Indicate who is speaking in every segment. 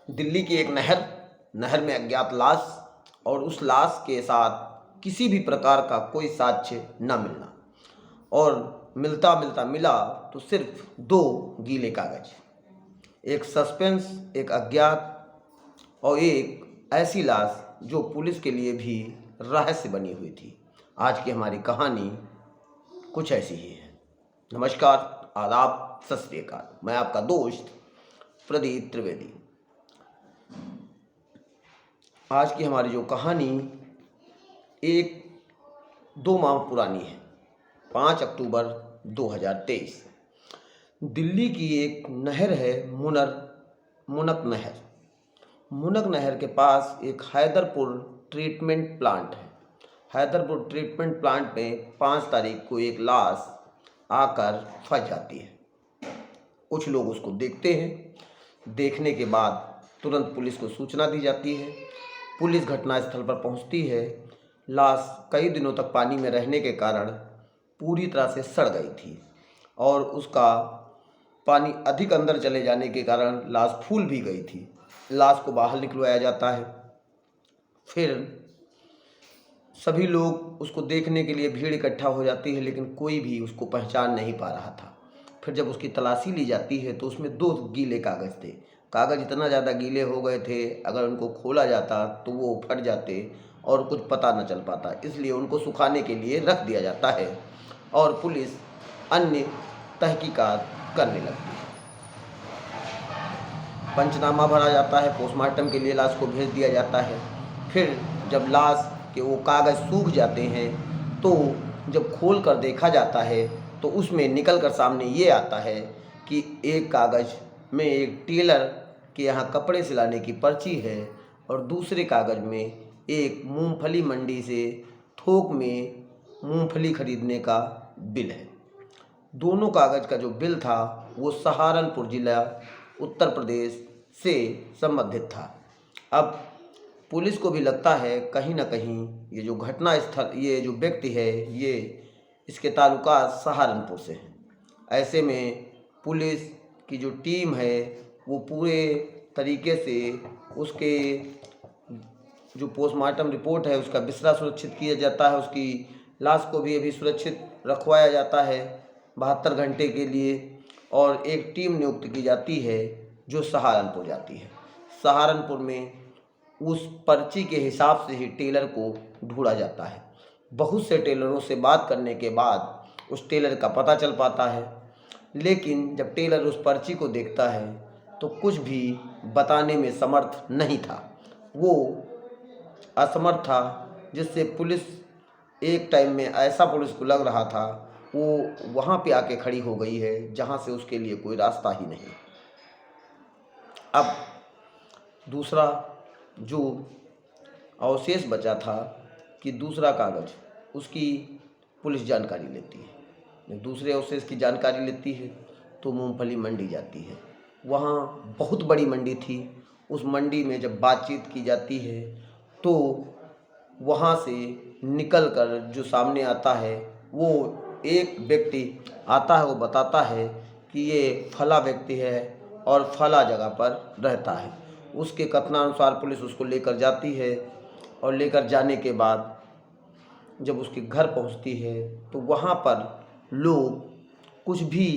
Speaker 1: दिल्ली की एक नहर नहर में अज्ञात लाश और उस लाश के साथ किसी भी प्रकार का कोई साक्ष्य न मिलना और मिलता मिलता मिला तो सिर्फ दो गीले कागज। एक सस्पेंस, एक अज्ञात और एक ऐसी लाश जो पुलिस के लिए भी रहस्य बनी हुई थी। आज की हमारी कहानी कुछ ऐसी ही है। नमस्कार, आदाब, सत श्री अकाल। मैं आपका दोस्त प्रदीप त्रिवेदी। आज की हमारी जो कहानी एक 2 माह पुरानी है। 5 अक्टूबर 2023। दिल्ली की एक नहर है मुनक नहर। मुनक नहर के पास एक हैदरपुर ट्रीटमेंट प्लांट है। हैदरपुर ट्रीटमेंट प्लांट में 5 तारीख को एक लाश आकर फंस जाती है। कुछ लोग उसको देखते हैं। देखने के बाद तुरंत पुलिस को सूचना दी जाती है। पुलिस घटनास्थल पर पहुंचती है। लाश कई दिनों तक पानी में रहने के कारण पूरी तरह से सड़ गई थी और उसका पानी अधिक अंदर चले जाने के कारण लाश फूल भी गई थी। लाश को बाहर निकलवाया जाता है। फिर सभी लोग उसको देखने के लिए भीड़ इकट्ठा हो जाती है, लेकिन कोई भी उसको पहचान नहीं पा रहा था। फिर जब उसकी तलाशी ली जाती है तो उसमें 2 गीले कागज़ थे। कागज़ इतना ज़्यादा गीले हो गए थे, अगर उनको खोला जाता तो वो फट जाते और कुछ पता न चल पाता। इसलिए उनको सुखाने के लिए रख दिया जाता है और पुलिस अन्य तहकीकात करने लगती है। पंचनामा भरा जाता है, पोस्टमार्टम के लिए लाश को भेज दिया जाता है। फिर जब लाश के वो कागज़ सूख जाते हैं तो जब खोल कर देखा जाता है तो उसमें निकल कर सामने ये आता है कि एक कागज़ में एक टेलर के यहाँ कपड़े सिलाने की पर्ची है और दूसरे कागज़ में एक मूंगफली मंडी से थोक में मूंगफली खरीदने का बिल है। दोनों कागज़ का जो बिल था वो सहारनपुर ज़िला उत्तर प्रदेश से संबंधित था। अब पुलिस को भी लगता है कहीं ना कहीं ये जो घटना स्थल, ये जो व्यक्ति है, ये इसके ताल्लुकात सहारनपुर से हैं। ऐसे में पुलिस की जो टीम है वो पूरे तरीके से उसके जो पोस्टमार्टम रिपोर्ट है उसका बिस्तर सुरक्षित किया जाता है। उसकी लाश को भी अभी सुरक्षित रखवाया जाता है 72 घंटे के लिए और एक टीम नियुक्त की जाती है जो सहारनपुर जाती है। सहारनपुर में उस पर्ची के हिसाब से ही टेलर को ढूंढा जाता है। बहुत से टेलरों से बात करने के बाद उस टेलर का पता चल पाता है, लेकिन जब टेलर उस पर्ची को देखता है तो कुछ भी बताने में समर्थ नहीं था। वो असमर्थ था, जिससे पुलिस एक टाइम में ऐसा पुलिस को लग रहा था वो वहाँ पे आके खड़ी हो गई है जहाँ से उसके लिए कोई रास्ता ही नहीं। अब दूसरा जो अवशेष बचा था कि दूसरा कागज़, उसकी पुलिस जानकारी लेती है। दूसरे अवशेष की जानकारी लेती है तो मूंगफली मंडी जाती है। वहाँ बहुत बड़ी मंडी थी। उस मंडी में जब बातचीत की जाती है तो वहाँ से निकल कर जो सामने आता है वो एक व्यक्ति आता है। वो बताता है कि ये फला व्यक्ति है और फला जगह पर रहता है। उसके कथनानुसार पुलिस उसको लेकर जाती है और लेकर जाने के बाद जब उसके घर पहुंचती है तो वहाँ पर लोग कुछ भी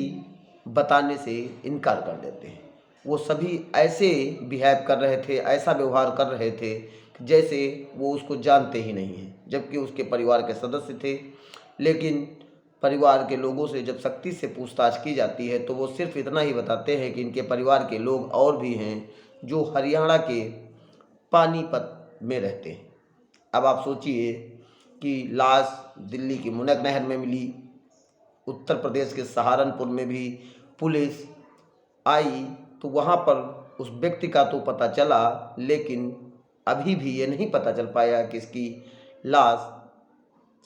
Speaker 1: बताने से इनकार कर देते हैं। वो सभी ऐसे बिहेव कर रहे थे, ऐसा व्यवहार कर रहे थे जैसे वो उसको जानते ही नहीं हैं, जबकि उसके परिवार के सदस्य थे। लेकिन परिवार के लोगों से जब सख्ती से पूछताछ की जाती है तो वो सिर्फ इतना ही बताते हैं कि इनके परिवार के लोग और भी हैं जो हरियाणा के पानीपत में रहते हैं। अब आप सोचिए कि लाश दिल्ली की मुनक नहर में मिली, उत्तर प्रदेश के सहारनपुर में भी पुलिस आई तो वहाँ पर उस व्यक्ति का तो पता चला, लेकिन अभी भी ये नहीं पता चल पाया कि इसकी लाश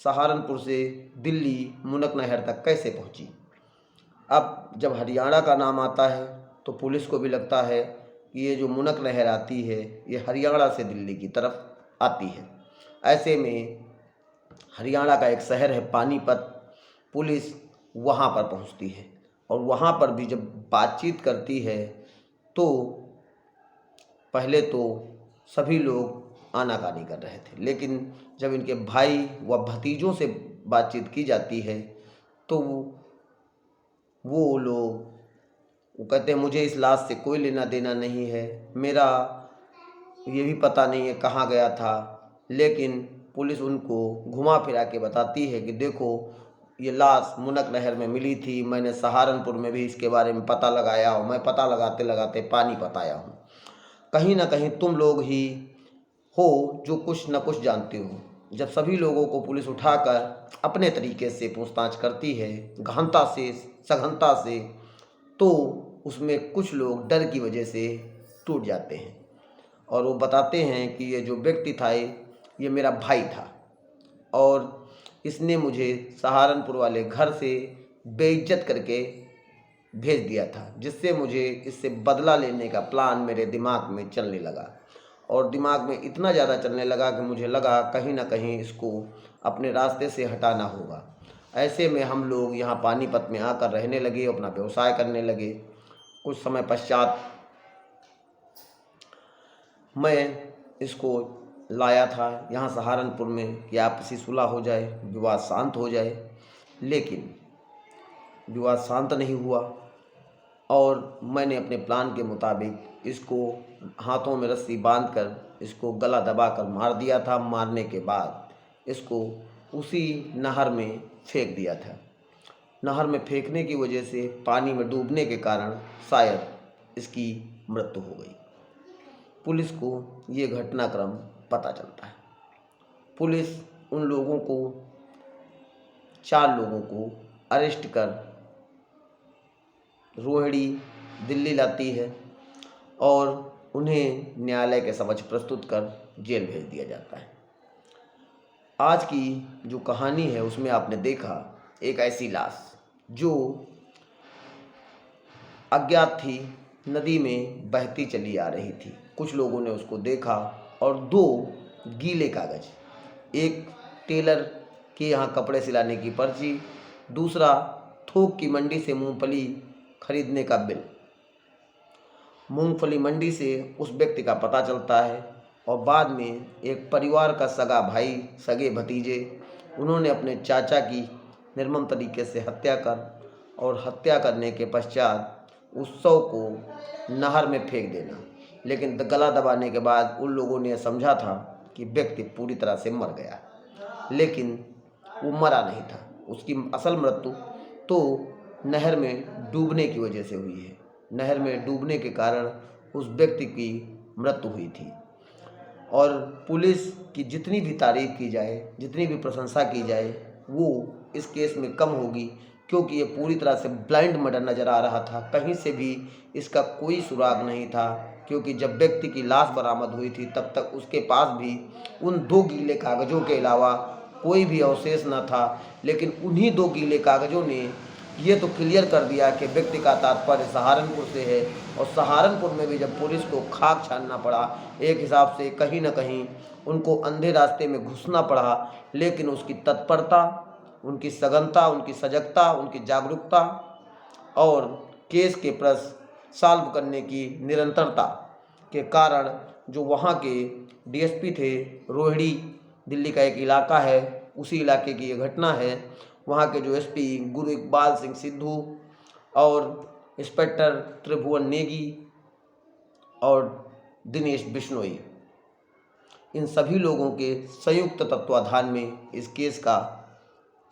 Speaker 1: सहारनपुर से दिल्ली मुनक नहर तक कैसे पहुँची। अब जब हरियाणा का नाम आता है तो पुलिस को भी लगता है कि ये जो मुनक नहर आती है ये हरियाणा से दिल्ली की तरफ आती है। ऐसे में हरियाणा का एक शहर है पानीपत। पुलिस वहाँ पर पहुँचती है और वहाँ पर भी जब बातचीत करती है तो पहले तो सभी लोग आनाकानी कर रहे थे, लेकिन जब इनके भाई व भतीजों से बातचीत की जाती है तो वो लोग वो कहते हैं मुझे इस लाश से कोई लेना देना नहीं है, मेरा ये भी पता नहीं है कहाँ गया था। लेकिन पुलिस उनको घुमा फिरा के बताती है कि देखो ये लाश मुनक नहर में मिली थी, मैंने सहारनपुर में भी इसके बारे में पता लगाया और मैं पता लगाते लगाते पानी बताया हूँ। कहीं ना कहीं तुम लोग ही हो जो कुछ न कुछ जानते हो। जब सभी लोगों को पुलिस उठाकर अपने तरीके से पूछताछ करती है, गहनता से, सघनता से, तो उसमें कुछ लोग डर की वजह से टूट जाते हैं और वो बताते हैं कि ये जो व्यक्ति था ये मेरा भाई था और इसने मुझे सहारनपुर वाले घर से बेइज्जत करके भेज दिया था, जिससे मुझे इससे बदला लेने का प्लान मेरे दिमाग में चलने लगा और दिमाग में इतना ज़्यादा चलने लगा कि मुझे लगा कहीं ना कहीं इसको अपने रास्ते से हटाना होगा। ऐसे में हम लोग यहाँ पानीपत में आकर रहने लगे, अपना व्यवसाय करने लगे। कुछ समय पश्चात मैं इसको लाया था यहाँ सहारनपुर में कि आपसी सुलह हो जाए, विवाद शांत हो जाए, लेकिन विवाद शांत नहीं हुआ और मैंने अपने प्लान के मुताबिक इसको हाथों में रस्सी बांधकर इसको गला दबाकर मार दिया था। मारने के बाद इसको उसी नहर में फेंक दिया था। नहर में फेंकने की वजह से पानी में डूबने के कारण शायद इसकी मृत्यु हो गई। पुलिस को ये घटनाक्रम पता चलता है। पुलिस उन लोगों को 4 लोगों को अरेस्ट कर रोहिणी दिल्ली लाती है और उन्हें न्यायालय के समक्ष प्रस्तुत कर जेल भेज दिया जाता है। आज की जो कहानी है उसमें आपने देखा एक ऐसी लाश जो अज्ञात थी, नदी में बहती चली आ रही थी। कुछ लोगों ने उसको देखा और 2 गीले कागज, एक टेलर के यहाँ कपड़े सिलाने की पर्ची, दूसरा थोक की मंडी से मूंगफली खरीदने का बिल। मूंगफली मंडी से उस व्यक्ति का पता चलता है और बाद में एक परिवार का सगा भाई, सगे भतीजे, उन्होंने अपने चाचा की निर्मम तरीके से हत्या कर और हत्या करने के पश्चात उस शव को नहर में फेंक देना। लेकिन गला दबाने के बाद उन लोगों ने समझा था कि व्यक्ति पूरी तरह से मर गया, लेकिन वो मरा नहीं था। उसकी असल मृत्यु तो नहर में डूबने की वजह से हुई है। नहर में डूबने के कारण उस व्यक्ति की मृत्यु हुई थी। और पुलिस की जितनी भी तारीफ की जाए, जितनी भी प्रशंसा की जाए, वो इस केस में कम होगी, क्योंकि ये पूरी तरह से ब्लाइंड मर्डर नज़र आ रहा था। कहीं से भी इसका कोई सुराग नहीं था, क्योंकि जब व्यक्ति की लाश बरामद हुई थी तब तक उसके पास भी उन 2 गीले कागज़ों के अलावा कोई भी अवशेष न था। लेकिन उन्हीं 2 गीले कागज़ों ने ये तो क्लियर कर दिया कि व्यक्ति का तात्पर्य सहारनपुर से है। और सहारनपुर में भी जब पुलिस को खाक छानना पड़ा, एक हिसाब से कहीं ना कहीं उनको अंधे रास्ते में घुसना पड़ा, लेकिन उसकी तत्परता, उनकी सघनता, उनकी सजगता, उनकी जागरूकता और केस के प्रश्न सॉल्व करने की निरंतरता के कारण जो वहाँ के डीएसपी थे, रोहिणी दिल्ली का एक इलाका है, उसी इलाके की ये घटना है। वहाँ के जो एसपी गुरु इकबाल सिंह सिद्धू और इंस्पेक्टर त्रिभुवन नेगी और दिनेश बिश्नोई, इन सभी लोगों के संयुक्त तत्वाधान में इस केस का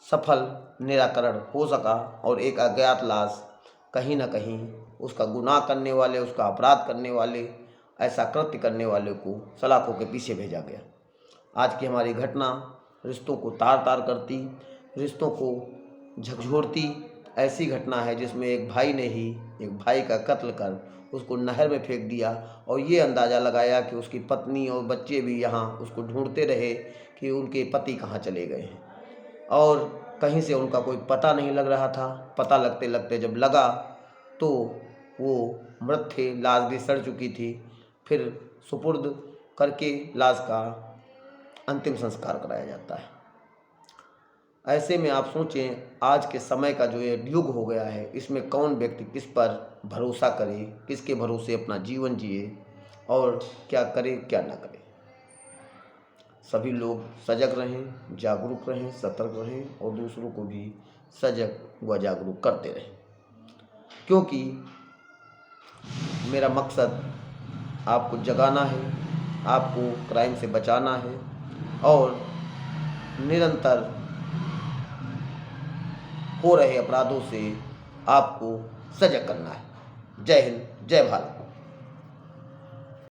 Speaker 1: सफल निराकरण हो सका और एक अज्ञात लाश कहीं ना कहीं उसका गुनाह करने वाले, उसका अपराध करने वाले, ऐसा कृत्य करने वाले को सलाखों के पीछे भेजा गया। आज की हमारी घटना रिश्तों को तार तार करती, रिश्तों को झकझोरती ऐसी घटना है, जिसमें एक भाई ने ही एक भाई का कत्ल कर उसको नहर में फेंक दिया और ये अंदाज़ा लगाया कि उसकी पत्नी और बच्चे भी यहाँ उसको ढूंढते रहे कि उनके पति कहाँ चले गए हैं, और कहीं से उनका कोई पता नहीं लग रहा था। पता लगते लगते जब लगा तो वो मृत थे, लाश भी सड़ चुकी थी। फिर सुपुर्द करके लाश का अंतिम संस्कार कराया जाता है। ऐसे में आप सोचें, आज के समय का जो ये युग हो गया है, इसमें कौन व्यक्ति किस पर भरोसा करे, किसके भरोसे अपना जीवन जिए, और क्या करें क्या ना करें। सभी लोग सजग रहें, जागरूक रहें, सतर्क रहें और दूसरों को भी सजग व जागरूक करते रहें, क्योंकि मेरा मकसद आपको जगाना है, आपको क्राइम से बचाना है और निरंतर हो रहे अपराधों से आपको सजग करना है। जय हिंद, जय भारत।